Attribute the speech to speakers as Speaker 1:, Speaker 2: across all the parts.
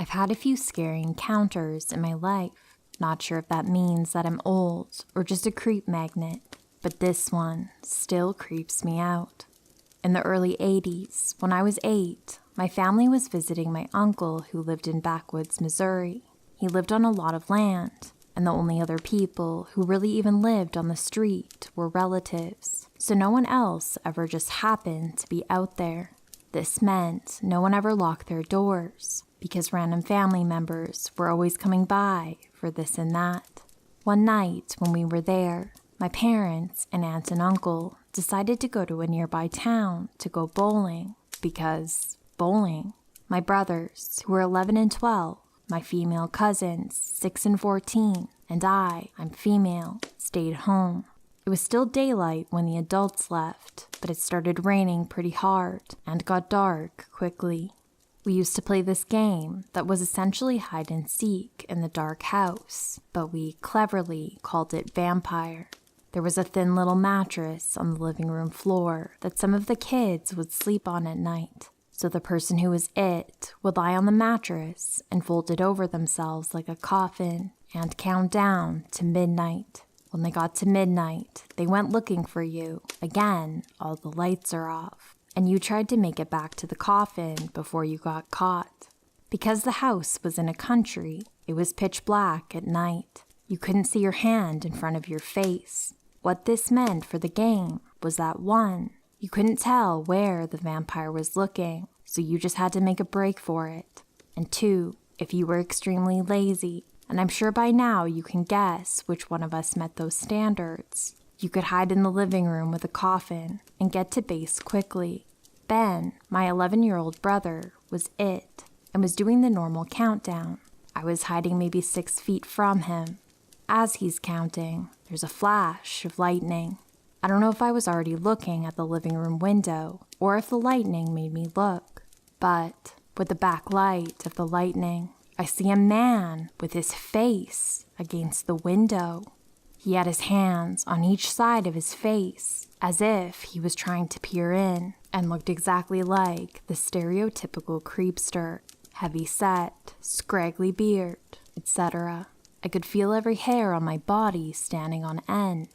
Speaker 1: I've had a few scary encounters in my life. Not sure if that means that I'm old or just a creep magnet, but this one still creeps me out. In the early 80s, when I was 8, my family was visiting my uncle who lived in backwoods Missouri. He lived on a lot of land, and the only other people who really even lived on the street were relatives, so no one else ever just happened to be out there. This meant no one ever locked their doors, because random family members were always coming by for this and that. One night when we were there, my parents and aunt and uncle decided to go to a nearby town to go bowling, because bowling. My brothers, who were 11 and 12, my female cousins, 6 and 14, and I'm female, stayed home. It was still daylight when the adults left, but it started raining pretty hard and got dark quickly. We used to play this game that was essentially hide and seek in the dark house, but we cleverly called it vampire. There was a thin little mattress on the living room floor that some of the kids would sleep on at night. So the person who was it would lie on the mattress and fold it over themselves like a coffin and count down to midnight. When they got to midnight, they went looking for you. Again, all the lights are off, and you tried to make it back to the coffin before you got caught. Because the house was in a country, it was pitch black at night. You couldn't see your hand in front of your face. What this meant for the game was that 1, you couldn't tell where the vampire was looking, so you just had to make a break for it. And 2, if you were extremely lazy, and I'm sure by now you can guess which one of us met those standards, you could hide in the living room with a coffin and get to base quickly. Ben, my 11-year-old brother, was it and was doing the normal countdown. I was hiding maybe 6 feet from him. As he's counting, there's a flash of lightning. I don't know if I was already looking at the living room window or if the lightning made me look, but with the backlight of the lightning, I see a man with his face against the window. He had his hands on each side of his face, as if he was trying to peer in, and looked exactly like the stereotypical creepster. Heavy set, scraggly beard, etc. I could feel every hair on my body standing on end.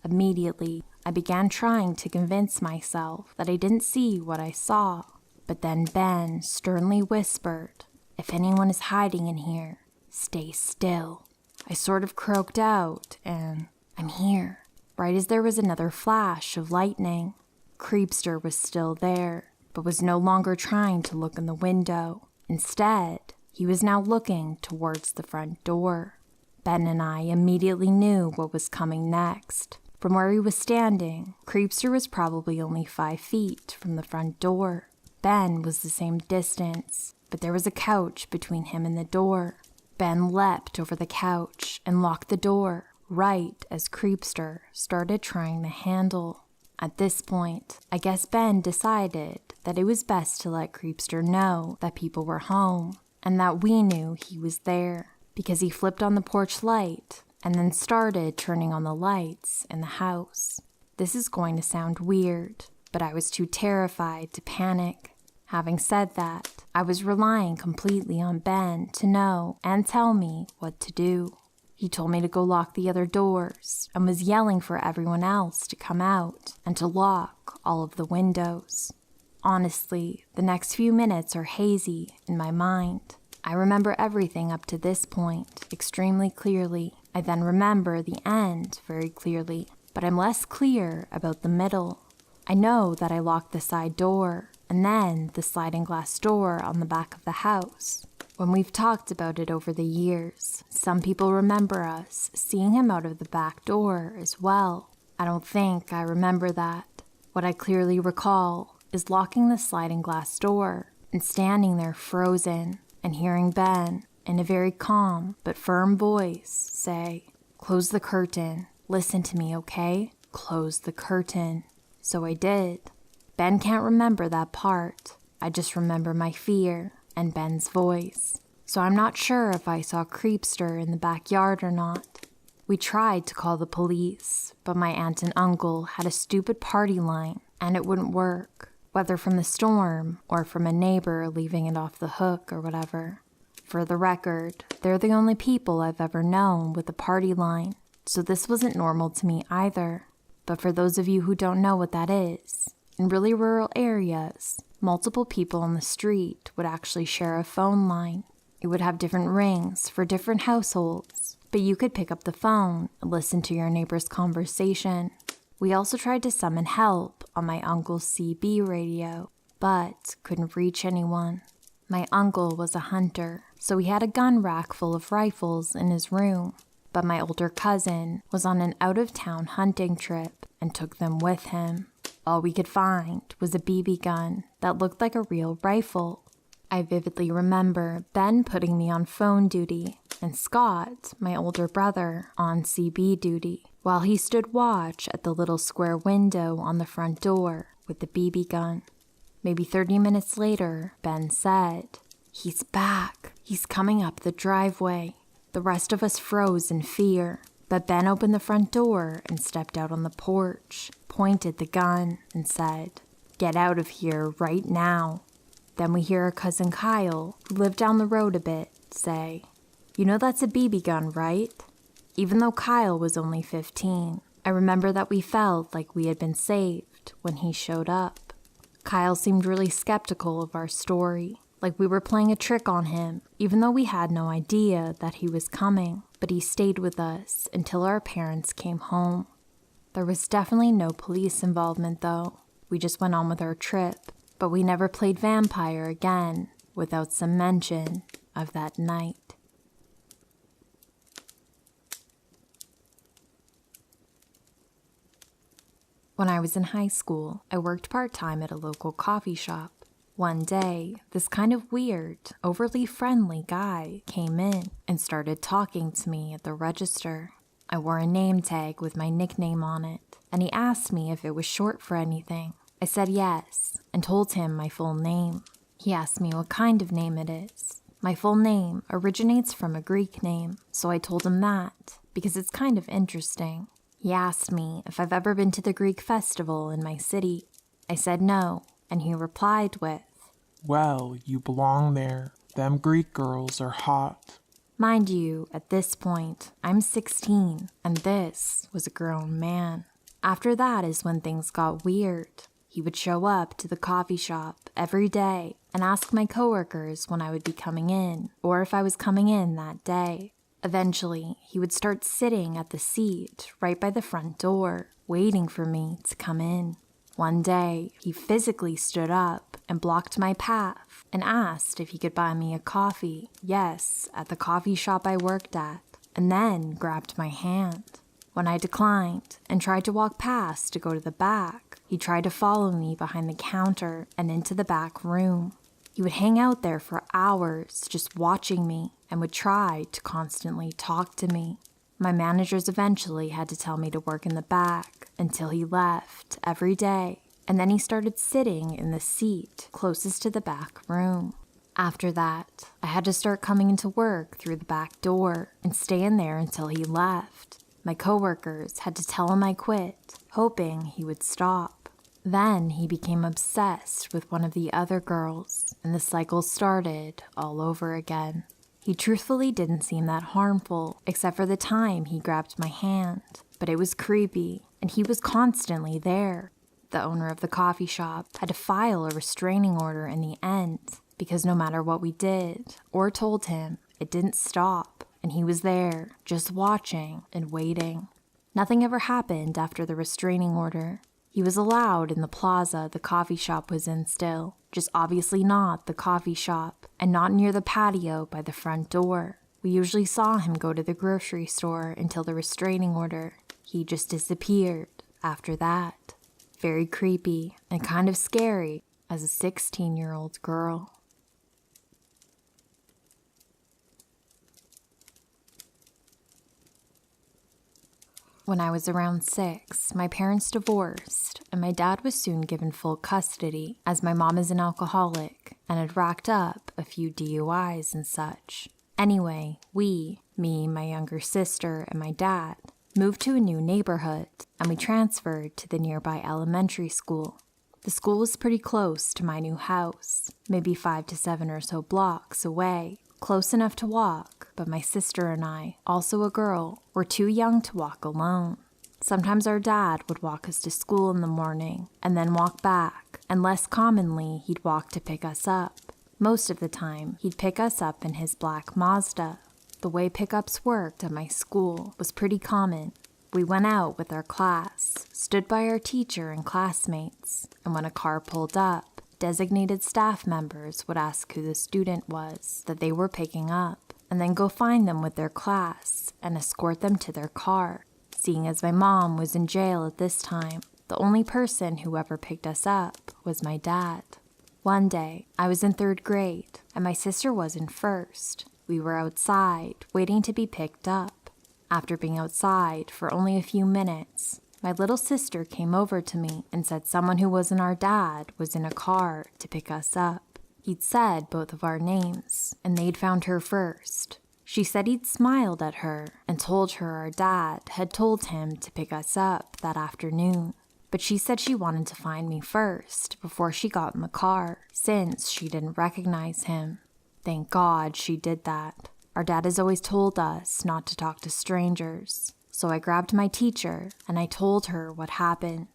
Speaker 1: Immediately, I began trying to convince myself that I didn't see what I saw. But then Ben sternly whispered, "If anyone is hiding in here, stay still." I sort of croaked out, and "I'm here." Right as there was another flash of lightning, Creepster was still there, but was no longer trying to look in the window. Instead, he was now looking towards the front door. Ben and I immediately knew what was coming next. From where he was standing, Creepster was probably only 5 feet from the front door. Ben was the same distance, but there was a couch between him and the door. Ben leapt over the couch and locked the door right as Creepster started trying the handle. At this point, I guess Ben decided that it was best to let Creepster know that people were home and that we knew he was there, because he flipped on the porch light and then started turning on the lights in the house. This is going to sound weird, but I was too terrified to panic. Having said that, I was relying completely on Ben to know and tell me what to do. He told me to go lock the other doors and was yelling for everyone else to come out and to lock all of the windows. Honestly, the next few minutes are hazy in my mind. I remember everything up to this point extremely clearly. I then remember the end very clearly, but I'm less clear about the middle. I know that I locked the side door and then the sliding glass door on the back of the house. When we've talked about it over the years, some people remember us seeing him out of the back door as well. I don't think I remember that. What I clearly recall is locking the sliding glass door and standing there frozen and hearing Ben, in a very calm but firm voice, say, "Close the curtain. Listen to me, okay? Close the curtain." So I did. Ben can't remember that part. I just remember my fear and Ben's voice. So I'm not sure if I saw Creepster in the backyard or not. We tried to call the police, but my aunt and uncle had a stupid party line and it wouldn't work, whether from the storm or from a neighbor leaving it off the hook or whatever. For the record, they're the only people I've ever known with a party line, so this wasn't normal to me either. But for those of you who don't know what that is, in really rural areas, multiple people on the street would actually share a phone line. It would have different rings for different households, but you could pick up the phone and listen to your neighbor's conversation. We also tried to summon help on my uncle's CB radio, but couldn't reach anyone. My uncle was a hunter, so he had a gun rack full of rifles in his room, but my older cousin was on an out-of-town hunting trip and took them with him. All we could find was a BB gun that looked like a real rifle. I vividly remember Ben putting me on phone duty and Scott, my older brother, on CB duty, while he stood watch at the little square window on the front door with the BB gun. Maybe 30 minutes later, Ben said, "He's back. He's coming up the driveway." The rest of us froze in fear, but Ben opened the front door and stepped out on the porch, pointed the gun, and said, "Get out of here right now." Then we hear our cousin Kyle, who lived down the road a bit, say, "You know that's a BB gun, right?" Even though Kyle was only 15, I remember that we felt like we had been saved when he showed up. Kyle seemed really skeptical of our story, like we were playing a trick on him, even though we had no idea that he was coming, but he stayed with us until our parents came home. There was definitely no police involvement though. We just went on with our trip, but we never played vampire again without some mention of that night. When I was in high school, I worked part-time at a local coffee shop. One day, this kind of weird, overly friendly guy came in and started talking to me at the register. I wore a name tag with my nickname on it, and he asked me if it was short for anything. I said yes, and told him my full name. He asked me what kind of name it is. My full name originates from a Greek name, so I told him that, because it's kind of interesting. He asked me if I've ever been to the Greek festival in my city. I said no, and he replied with,
Speaker 2: "Well, you belong there. Them Greek girls are hot."
Speaker 1: Mind you, at this point, I'm 16, and this was a grown man. After that is when things got weird. He would show up to the coffee shop every day and ask my coworkers when I would be coming in, or if I was coming in that day. Eventually, he would start sitting at the seat right by the front door, waiting for me to come in. One day, he physically stood up and blocked my path and asked if he could buy me a coffee, yes, at the coffee shop I worked at, and then grabbed my hand. When I declined and tried to walk past to go to the back, he tried to follow me behind the counter and into the back room. He would hang out there for hours just watching me and would try to constantly talk to me. My managers eventually had to tell me to work in the back until he left every day, and then he started sitting in the seat closest to the back room. After that, I had to start coming into work through the back door and stay in there until he left. My coworkers had to tell him I quit, hoping he would stop. Then he became obsessed with one of the other girls, and the cycle started all over again. He truthfully didn't seem that harmful, except for the time he grabbed my hand, but it was creepy, and he was constantly there. The owner of the coffee shop had to file a restraining order in the end, because no matter what we did or told him, it didn't stop, and he was there, just watching and waiting. Nothing ever happened after the restraining order. He was allowed in the plaza the coffee shop was in still, just obviously not the coffee shop, and not near the patio by the front door. We usually saw him go to the grocery store until the restraining order. He just disappeared after that. Very creepy and kind of scary as a 16-year-old girl. When I was around 6, my parents divorced, and my dad was soon given full custody, as my mom is an alcoholic and had racked up a few DUIs and such. Anyway, me, my younger sister, and my dad moved to a new neighborhood, and we transferred to the nearby elementary school. The school was pretty close to my new house, maybe 5 to 7 or so blocks away, close enough to walk, but my sister and I, also a girl, were too young to walk alone. Sometimes our dad would walk us to school in the morning and then walk back, and less commonly he'd walk to pick us up. Most of the time, he'd pick us up in his black Mazda. The way pickups worked at my school was pretty common. We went out with our class, stood by our teacher and classmates, and when a car pulled up, designated staff members would ask who the student was that they were picking up, and then go find them with their class and escort them to their car. Seeing as my mom was in jail at this time, the only person who ever picked us up was my dad. One day, I was in 3rd grade, and my sister was in 1st. We were outside, waiting to be picked up. After being outside for only a few minutes, my little sister came over to me and said someone who wasn't our dad was in a car to pick us up. He'd said both of our names, and they'd found her first. She said he'd smiled at her and told her our dad had told him to pick us up that afternoon. But she said she wanted to find me first before she got in the car, since she didn't recognize him. Thank God she did that. Our dad has always told us not to talk to strangers, so I grabbed my teacher and I told her what happened.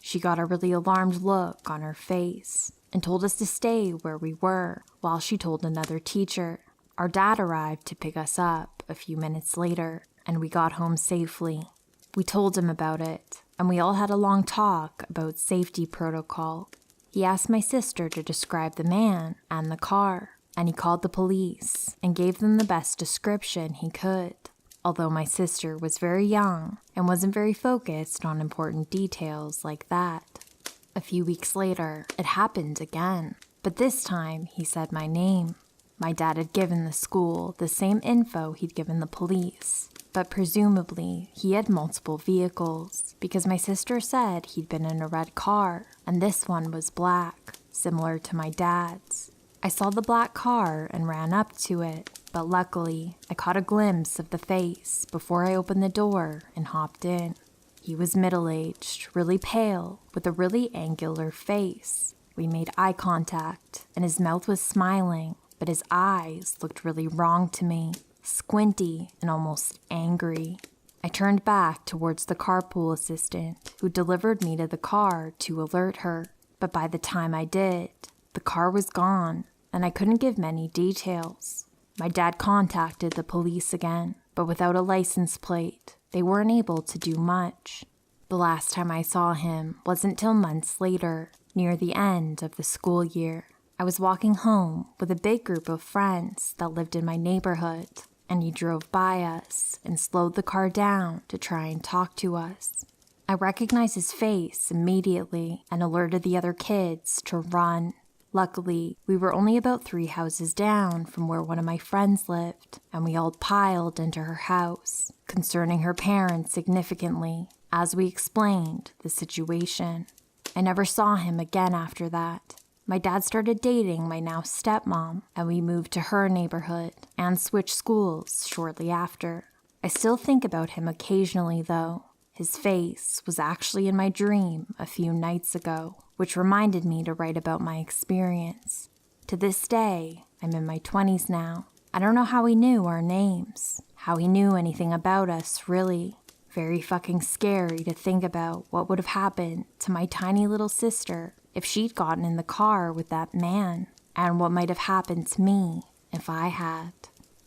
Speaker 1: She got a really alarmed look on her face and told us to stay where we were while she told another teacher. Our dad arrived to pick us up a few minutes later, and we got home safely. We told him about it, and we all had a long talk about safety protocol. He asked my sister to describe the man and the car, and he called the police and gave them the best description he could, although my sister was very young and wasn't very focused on important details like that. A few weeks later, it happened again, but this time he said my name. My dad had given the school the same info he'd given the police, but presumably he had multiple vehicles because my sister said he'd been in a red car and this one was black, similar to my dad's. I saw the black car and ran up to it, but luckily I caught a glimpse of the face before I opened the door and hopped in. He was middle-aged, really pale, with a really angular face. We made eye contact and his mouth was smiling, but his eyes looked really wrong to me, squinty and almost angry. I turned back towards the carpool assistant who delivered me to the car to alert her, but by the time I did, the car was gone and I couldn't give many details. My dad contacted the police again, but without a license plate, they weren't able to do much. The last time I saw him wasn't till months later, near the end of the school year. I was walking home with a big group of friends that lived in my neighborhood, and he drove by us and slowed the car down to try and talk to us. I recognized his face immediately and alerted the other kids to run. Luckily, we were only about 3 houses down from where one of my friends lived, and we all piled into her house, concerning her parents significantly, as we explained the situation. I never saw him again after that. My dad started dating my now stepmom, and we moved to her neighborhood and switched schools shortly after. I still think about him occasionally, though. His face was actually in my dream a few nights ago, which reminded me to write about my experience. To this day, I'm in my 20s now. I don't know how he knew our names, how he knew anything about us, really. Very fucking scary to think about what would have happened to my tiny little sister if she'd gotten in the car with that man, and what might have happened to me if I had.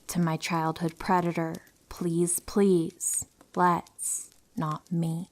Speaker 1: To my childhood predator, please, please, let's not meet.